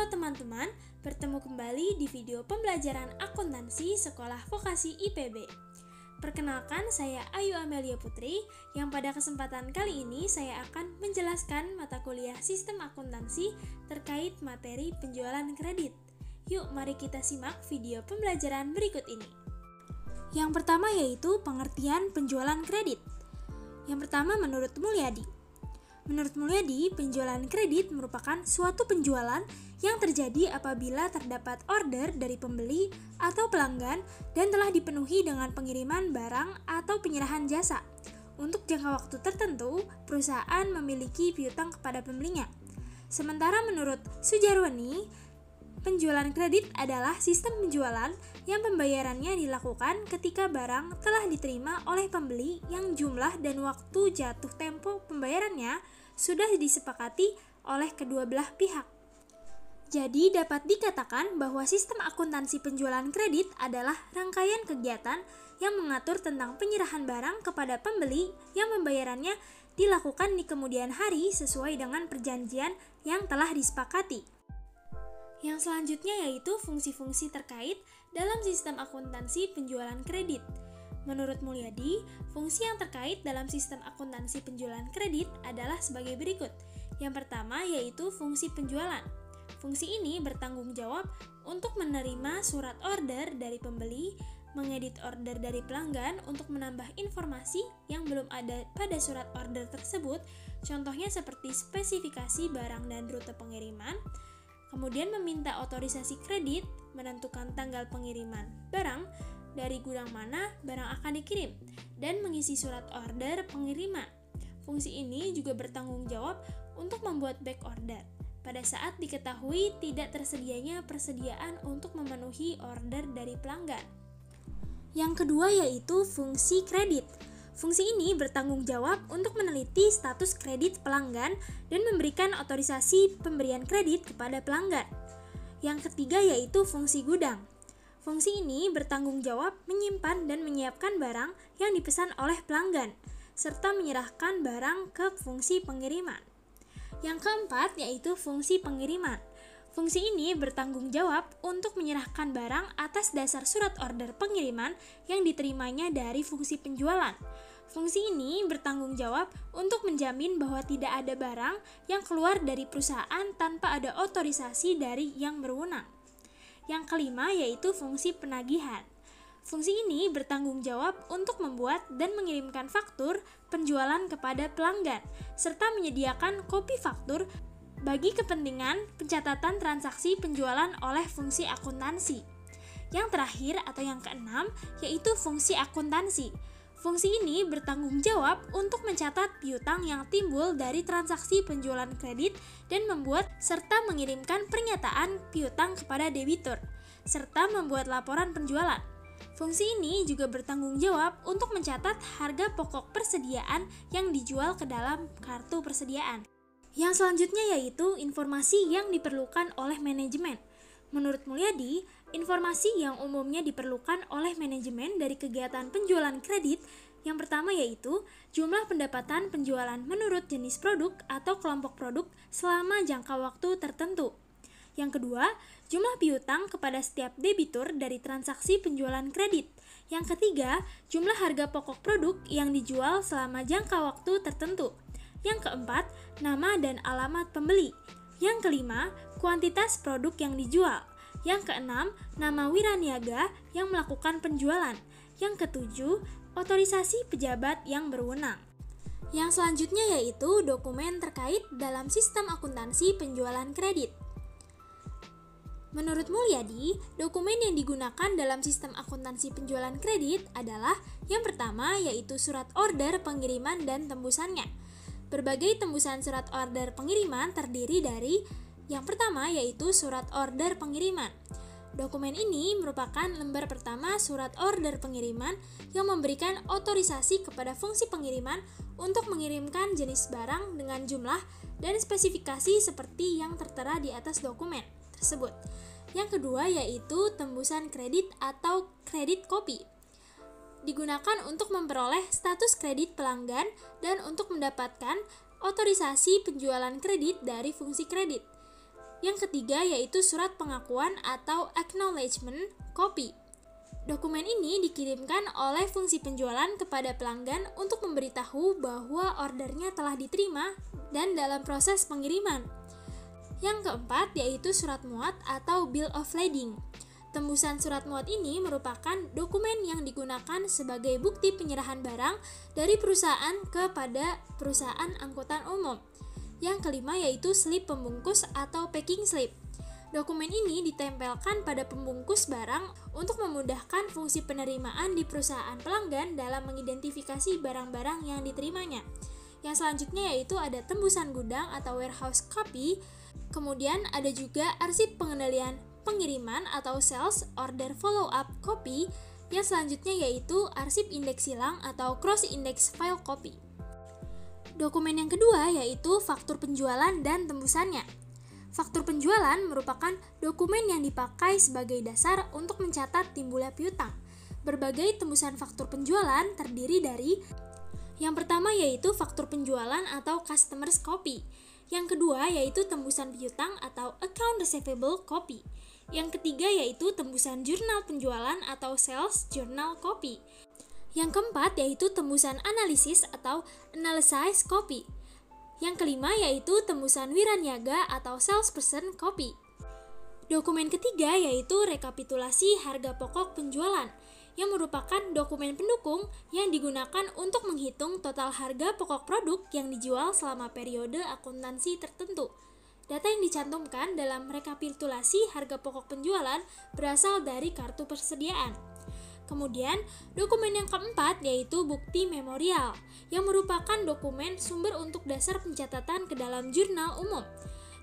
Halo teman-teman, bertemu kembali di video pembelajaran akuntansi Sekolah Vokasi IPB. Perkenalkan, saya Ayu Amelia Putri, yang pada kesempatan kali ini saya akan menjelaskan mata kuliah sistem akuntansi terkait materi penjualan kredit. Yuk, mari kita simak video pembelajaran berikut ini. Yang pertama yaitu pengertian penjualan kredit. Yang pertama menurut Mulyadi. Menurut Mulyadi, penjualan kredit merupakan suatu penjualan yang terjadi apabila terdapat order dari pembeli atau pelanggan dan telah dipenuhi dengan pengiriman barang atau penyerahan jasa. Untuk jangka waktu tertentu, perusahaan memiliki piutang kepada pembelinya. Sementara menurut Sujarwani, penjualan kredit adalah sistem penjualan yang pembayarannya dilakukan ketika barang telah diterima oleh pembeli yang jumlah dan waktu jatuh tempo pembayarannya sudah disepakati oleh kedua belah pihak. Jadi dapat dikatakan bahwa sistem akuntansi penjualan kredit adalah rangkaian kegiatan yang mengatur tentang penyerahan barang kepada pembeli yang pembayarannya dilakukan di kemudian hari sesuai dengan perjanjian yang telah disepakati. Yang selanjutnya yaitu fungsi-fungsi terkait dalam sistem akuntansi penjualan kredit. Menurut Mulyadi, fungsi yang terkait dalam sistem akuntansi penjualan kredit adalah sebagai berikut. Yang pertama yaitu fungsi penjualan. Fungsi ini bertanggung jawab untuk menerima surat order dari pembeli, mengedit order dari pelanggan untuk menambah informasi yang belum ada pada surat order tersebut, contohnya seperti spesifikasi barang dan rute pengiriman, kemudian meminta otorisasi kredit, menentukan tanggal pengiriman barang, dari gudang mana barang akan dikirim, dan mengisi surat order pengiriman. Fungsi ini juga bertanggung jawab untuk membuat back order pada saat diketahui tidak tersedianya persediaan untuk memenuhi order dari pelanggan. Yang kedua yaitu fungsi kredit. Fungsi ini bertanggung jawab untuk meneliti status kredit pelanggan dan memberikan otorisasi pemberian kredit kepada pelanggan. Yang ketiga yaitu fungsi gudang. Fungsi ini bertanggung jawab menyimpan dan menyiapkan barang yang dipesan oleh pelanggan, serta menyerahkan barang ke fungsi pengiriman. Yang keempat yaitu fungsi pengiriman. Fungsi ini bertanggung jawab untuk menyerahkan barang atas dasar surat order pengiriman yang diterimanya dari fungsi penjualan. Fungsi ini bertanggung jawab untuk menjamin bahwa tidak ada barang yang keluar dari perusahaan tanpa ada otorisasi dari yang berwenang. Yang kelima yaitu fungsi penagihan. Fungsi ini bertanggung jawab untuk membuat dan mengirimkan faktur penjualan kepada pelanggan, serta menyediakan kopi faktur bagi kepentingan pencatatan transaksi penjualan oleh fungsi akuntansi. Yang terakhir atau yang keenam yaitu fungsi akuntansi. Fungsi ini bertanggung jawab untuk mencatat piutang yang timbul dari transaksi penjualan kredit dan membuat serta mengirimkan pernyataan piutang kepada debitur, serta membuat laporan penjualan. Fungsi ini juga bertanggung jawab untuk mencatat harga pokok persediaan yang dijual ke dalam kartu persediaan. Yang selanjutnya yaitu informasi yang diperlukan oleh manajemen. Menurut Mulyadi, informasi yang umumnya diperlukan oleh manajemen dari kegiatan penjualan kredit yang pertama yaitu jumlah pendapatan penjualan menurut jenis produk atau kelompok produk selama jangka waktu tertentu. Yang kedua, jumlah piutang kepada setiap debitur dari transaksi penjualan kredit. Yang ketiga, jumlah harga pokok produk yang dijual selama jangka waktu tertentu. Yang keempat, nama dan alamat pembeli. Yang kelima, kuantitas produk yang dijual. Yang keenam, nama wiraniaga yang melakukan penjualan. Yang ketujuh, otorisasi pejabat yang berwenang. Yang selanjutnya yaitu dokumen terkait dalam sistem akuntansi penjualan kredit. Menurut Mulyadi, dokumen yang digunakan dalam sistem akuntansi penjualan kredit adalah yang pertama yaitu surat order pengiriman dan tembusannya. Berbagai tembusan surat order pengiriman terdiri dari yang pertama yaitu surat order pengiriman. Dokumen ini merupakan lembar pertama surat order pengiriman yang memberikan otorisasi kepada fungsi pengiriman untuk mengirimkan jenis barang dengan jumlah dan spesifikasi seperti yang tertera di atas dokumen tersebut. Yang kedua yaitu tembusan kredit atau kredit kopi. Digunakan untuk memperoleh status kredit pelanggan dan untuk mendapatkan otorisasi penjualan kredit dari fungsi kredit. Yang ketiga yaitu surat pengakuan atau acknowledgement copy. Dokumen ini dikirimkan oleh fungsi penjualan kepada pelanggan untuk memberitahu bahwa ordernya telah diterima dan dalam proses pengiriman. Yang keempat yaitu surat muat atau bill of lading. Tembusan surat muat ini merupakan dokumen yang digunakan sebagai bukti penyerahan barang dari perusahaan kepada perusahaan angkutan umum. Yang kelima yaitu slip pembungkus atau packing slip. Dokumen ini ditempelkan pada pembungkus barang untuk memudahkan fungsi penerimaan di perusahaan pelanggan dalam mengidentifikasi barang-barang yang diterimanya. Yang selanjutnya yaitu ada tembusan gudang atau warehouse copy. Kemudian ada juga arsip pengendalian pengiriman atau sales order follow up copy. Yang selanjutnya yaitu arsip indeks silang atau cross index file copy. Dokumen yang kedua yaitu faktur penjualan dan tembusannya. Faktur penjualan merupakan dokumen yang dipakai sebagai dasar untuk mencatat timbulnya piutang. Berbagai tembusan faktur penjualan terdiri dari yang pertama yaitu faktur penjualan atau customers copy. Yang kedua yaitu tembusan piutang atau account receivable copy. Yang ketiga yaitu tembusan jurnal penjualan atau sales journal copy. Yang keempat yaitu tembusan analisis atau analysis copy. Yang kelima yaitu tembusan wiraniaga atau salesperson copy. Dokumen ketiga yaitu rekapitulasi harga pokok penjualan, yang merupakan dokumen pendukung yang digunakan untuk menghitung total harga pokok produk yang dijual selama periode akuntansi tertentu. Data yang dicantumkan dalam rekapitulasi harga pokok penjualan berasal dari kartu persediaan. Kemudian, dokumen yang keempat yaitu bukti memorial, yang merupakan dokumen sumber untuk dasar pencatatan ke dalam jurnal umum.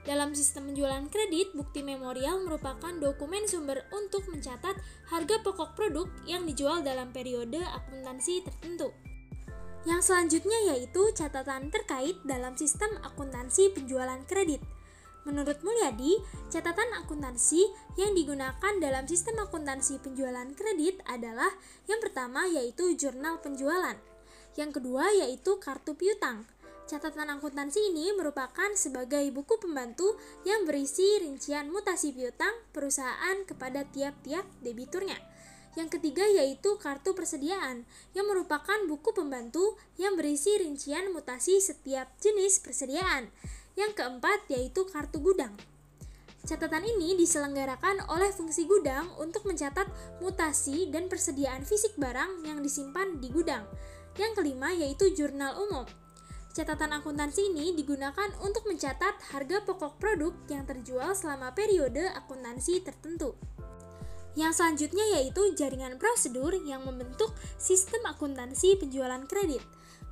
Dalam sistem penjualan kredit, bukti memorial merupakan dokumen sumber untuk mencatat harga pokok produk yang dijual dalam periode akuntansi tertentu. Yang selanjutnya yaitu catatan terkait dalam sistem akuntansi penjualan kredit. Menurut Mulyadi, catatan akuntansi yang digunakan dalam sistem akuntansi penjualan kredit adalah yang pertama yaitu jurnal penjualan, yang kedua yaitu kartu piutang. Catatan akuntansi ini merupakan sebagai buku pembantu yang berisi rincian mutasi piutang perusahaan kepada tiap-tiap debiturnya. Yang ketiga yaitu kartu persediaan, yang merupakan buku pembantu yang berisi rincian mutasi setiap jenis persediaan. Yang keempat yaitu kartu gudang. Catatan ini diselenggarakan oleh fungsi gudang untuk mencatat mutasi dan persediaan fisik barang yang disimpan di gudang. Yang kelima yaitu jurnal umum. Catatan akuntansi ini digunakan untuk mencatat harga pokok produk yang terjual selama periode akuntansi tertentu. Yang selanjutnya yaitu jaringan prosedur yang membentuk sistem akuntansi penjualan kredit.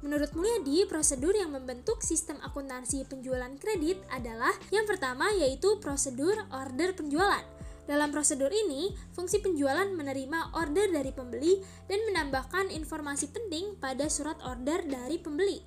Menurut Mulyadi, prosedur yang membentuk sistem akuntansi penjualan kredit adalah yang pertama yaitu prosedur order penjualan. Dalam prosedur ini, fungsi penjualan menerima order dari pembeli dan menambahkan informasi penting pada surat order dari pembeli.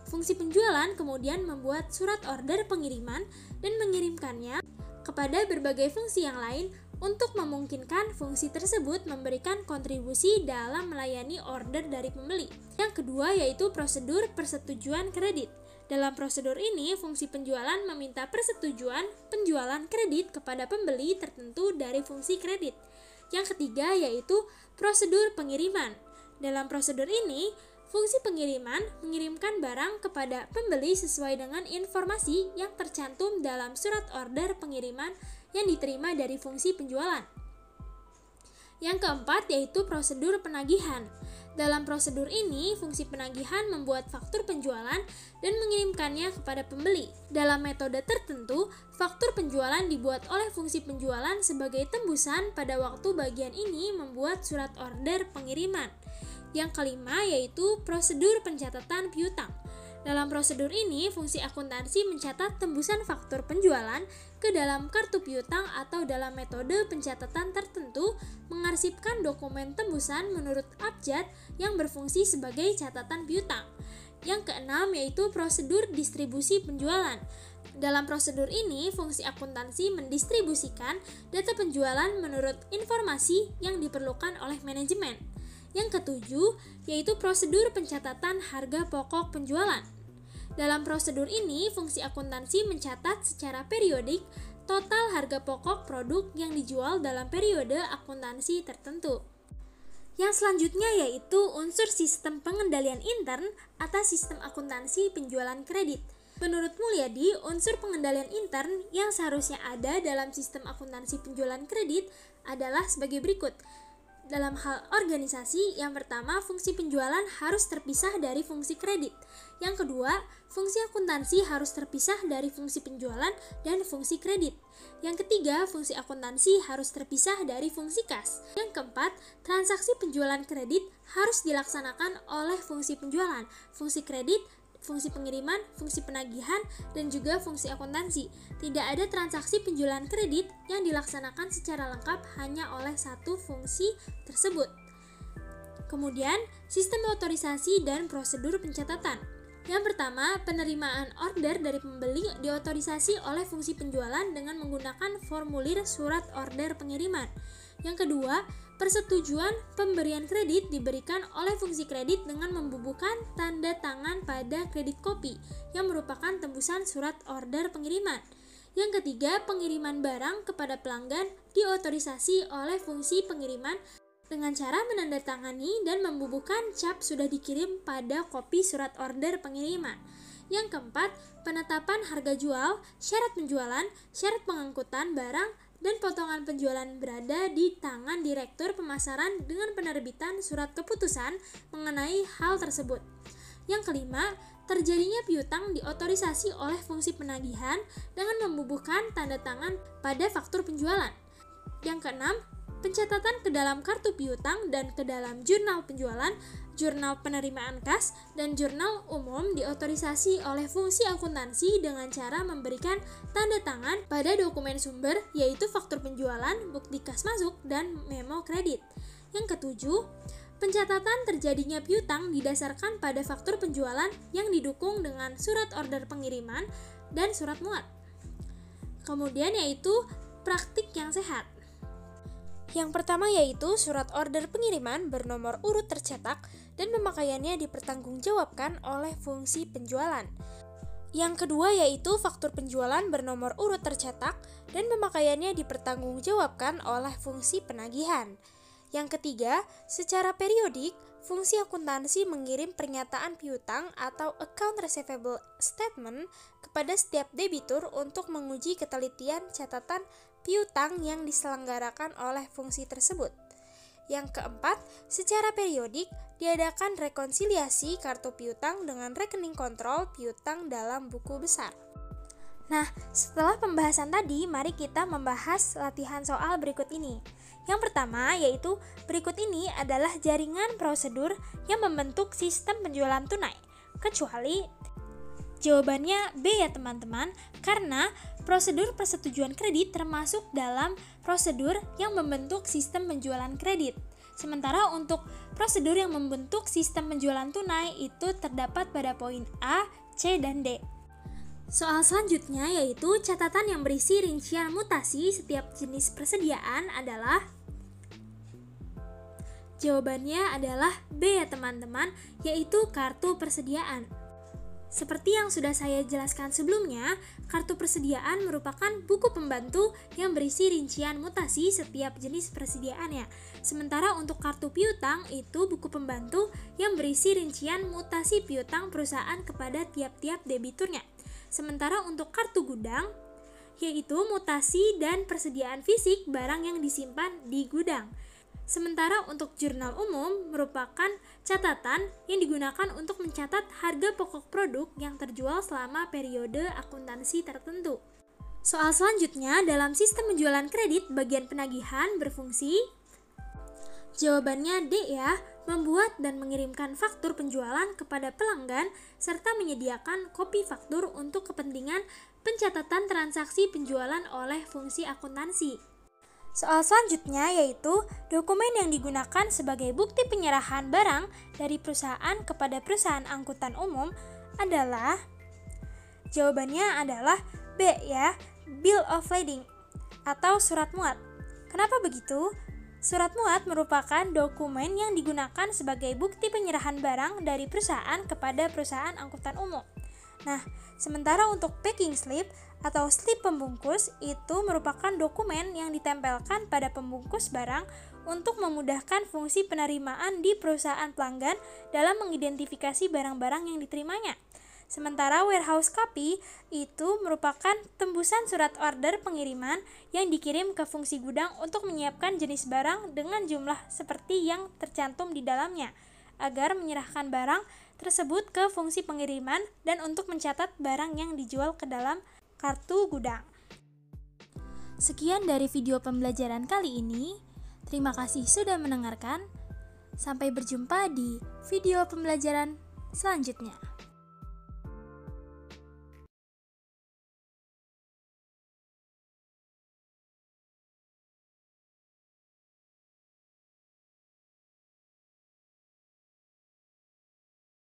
Fungsi penjualan kemudian membuat surat order pengiriman dan mengirimkannya kepada berbagai fungsi yang lain untuk memungkinkan fungsi tersebut memberikan kontribusi dalam melayani order dari pembeli. Yang kedua yaitu prosedur persetujuan kredit. Dalam prosedur ini, fungsi penjualan meminta persetujuan penjualan kredit kepada pembeli tertentu dari fungsi kredit. Yang ketiga yaitu prosedur pengiriman. Dalam prosedur ini, fungsi pengiriman mengirimkan barang kepada pembeli sesuai dengan informasi yang tercantum dalam surat order pengiriman yang diterima dari fungsi penjualan. Yang keempat yaitu prosedur penagihan. Dalam prosedur ini, fungsi penagihan membuat faktur penjualan dan mengirimkannya kepada pembeli. Dalam metode tertentu, faktur penjualan dibuat oleh fungsi penjualan sebagai tembusan pada waktu bagian ini membuat surat order pengiriman. Yang kelima yaitu prosedur pencatatan piutang. Dalam prosedur ini, fungsi akuntansi mencatat tembusan faktur penjualan ke dalam kartu piutang atau dalam metode pencatatan tertentu mengarsipkan dokumen tembusan menurut abjad yang berfungsi sebagai catatan piutang. Yang keenam yaitu prosedur distribusi penjualan. Dalam prosedur ini, fungsi akuntansi mendistribusikan data penjualan menurut informasi yang diperlukan oleh manajemen. Yang ketujuh, yaitu prosedur pencatatan harga pokok penjualan. Dalam prosedur ini, fungsi akuntansi mencatat secara periodik total harga pokok produk yang dijual dalam periode akuntansi tertentu. Yang selanjutnya yaitu unsur sistem pengendalian intern atas sistem akuntansi penjualan kredit. Menurut Mulyadi, unsur pengendalian intern yang seharusnya ada dalam sistem akuntansi penjualan kredit adalah sebagai berikut. Dalam hal organisasi, yang pertama, fungsi penjualan harus terpisah dari fungsi kredit. Yang kedua, fungsi akuntansi harus terpisah dari fungsi penjualan dan fungsi kredit. Yang ketiga, fungsi akuntansi harus terpisah dari fungsi kas. Yang keempat, transaksi penjualan kredit harus dilaksanakan oleh fungsi penjualan, fungsi kredit, fungsi pengiriman, fungsi penagihan, dan juga fungsi akuntansi. Tidak ada transaksi penjualan kredit yang dilaksanakan secara lengkap hanya oleh satu fungsi tersebut. Kemudian, sistem otorisasi dan prosedur pencatatan. Yang pertama, penerimaan order dari pembeli diotorisasi oleh fungsi penjualan dengan menggunakan formulir surat order pengiriman. Yang kedua, persetujuan pemberian kredit diberikan oleh fungsi kredit dengan membubuhkan tanda tangan pada kredit kopi yang merupakan tembusan surat order pengiriman. Yang ketiga, pengiriman barang kepada pelanggan diotorisasi oleh fungsi pengiriman dengan cara menandatangani dan membubuhkan cap sudah dikirim pada kopi surat order pengiriman. Yang keempat, penetapan harga jual, syarat penjualan, syarat pengangkutan barang, dan potongan penjualan berada di tangan Direktur Pemasaran dengan penerbitan surat keputusan mengenai hal tersebut. Yang kelima, terjadinya piutang diotorisasi oleh fungsi penagihan dengan membubuhkan tanda tangan pada faktur penjualan. Yang keenam, pencatatan ke dalam kartu piutang dan ke dalam jurnal penjualan, jurnal penerimaan kas, dan jurnal umum diotorisasi oleh fungsi akuntansi dengan cara memberikan tanda tangan pada dokumen sumber, yaitu faktur penjualan, bukti kas masuk, dan memo kredit. Yang ketujuh, pencatatan terjadinya piutang didasarkan pada faktur penjualan yang didukung dengan surat order pengiriman dan surat muat. Kemudian yaitu praktik yang sehat. Yang pertama yaitu surat order pengiriman bernomor urut tercetak dan pemakaiannya dipertanggungjawabkan oleh fungsi penjualan. Yang kedua yaitu faktur penjualan bernomor urut tercetak dan pemakaiannya dipertanggungjawabkan oleh fungsi penagihan. Yang ketiga, secara periodik, fungsi akuntansi mengirim pernyataan piutang atau account receivable statement kepada setiap debitur untuk menguji ketelitian catatan piutang yang diselenggarakan oleh fungsi tersebut. Yang keempat, secara periodik diadakan rekonsiliasi kartu piutang dengan rekening kontrol piutang dalam buku besar. Nah, setelah pembahasan tadi, mari kita membahas latihan soal berikut ini. Yang pertama yaitu berikut ini adalah jaringan prosedur yang membentuk sistem penjualan tunai. Kecuali jawabannya B ya teman-teman, karena prosedur persetujuan kredit termasuk dalam prosedur yang membentuk sistem penjualan kredit. Sementara untuk prosedur yang membentuk sistem penjualan tunai itu terdapat pada poin A, C, dan D. Soal selanjutnya yaitu catatan yang berisi rincian mutasi setiap jenis persediaan adalah jawabannya adalah B ya teman-teman, yaitu kartu persediaan. Seperti yang sudah saya jelaskan sebelumnya, kartu persediaan merupakan buku pembantu yang berisi rincian mutasi setiap jenis persediaannya. Sementara untuk kartu piutang itu buku pembantu yang berisi rincian mutasi piutang perusahaan kepada tiap-tiap debiturnya. Sementara untuk kartu gudang, yaitu mutasi dan persediaan fisik barang yang disimpan di gudang. Sementara untuk jurnal umum merupakan catatan yang digunakan untuk mencatat harga pokok produk yang terjual selama periode akuntansi tertentu. Soal selanjutnya, dalam sistem penjualan kredit bagian penagihan berfungsi, jawabannya D ya, membuat dan mengirimkan faktur penjualan kepada pelanggan serta menyediakan kopi faktur untuk kepentingan pencatatan transaksi penjualan oleh fungsi akuntansi. Soal selanjutnya yaitu dokumen yang digunakan sebagai bukti penyerahan barang dari perusahaan kepada perusahaan angkutan umum adalah, jawabannya adalah B ya, Bill of Lading atau surat muat. Kenapa begitu? Surat muat merupakan dokumen yang digunakan sebagai bukti penyerahan barang dari perusahaan kepada perusahaan angkutan umum. Nah, sementara untuk packing slip atau slip pembungkus itu merupakan dokumen yang ditempelkan pada pembungkus barang untuk memudahkan fungsi penerimaan di perusahaan pelanggan dalam mengidentifikasi barang-barang yang diterimanya. Sementara warehouse copy itu merupakan tembusan surat order pengiriman yang dikirim ke fungsi gudang untuk menyiapkan jenis barang dengan jumlah seperti yang tercantum di dalamnya, agar menyerahkan barang tersebut ke fungsi pengiriman dan untuk mencatat barang yang dijual ke dalam kartu gudang. Sekian dari video pembelajaran kali ini. Terima kasih sudah mendengarkan. Sampai berjumpa di video pembelajaran selanjutnya.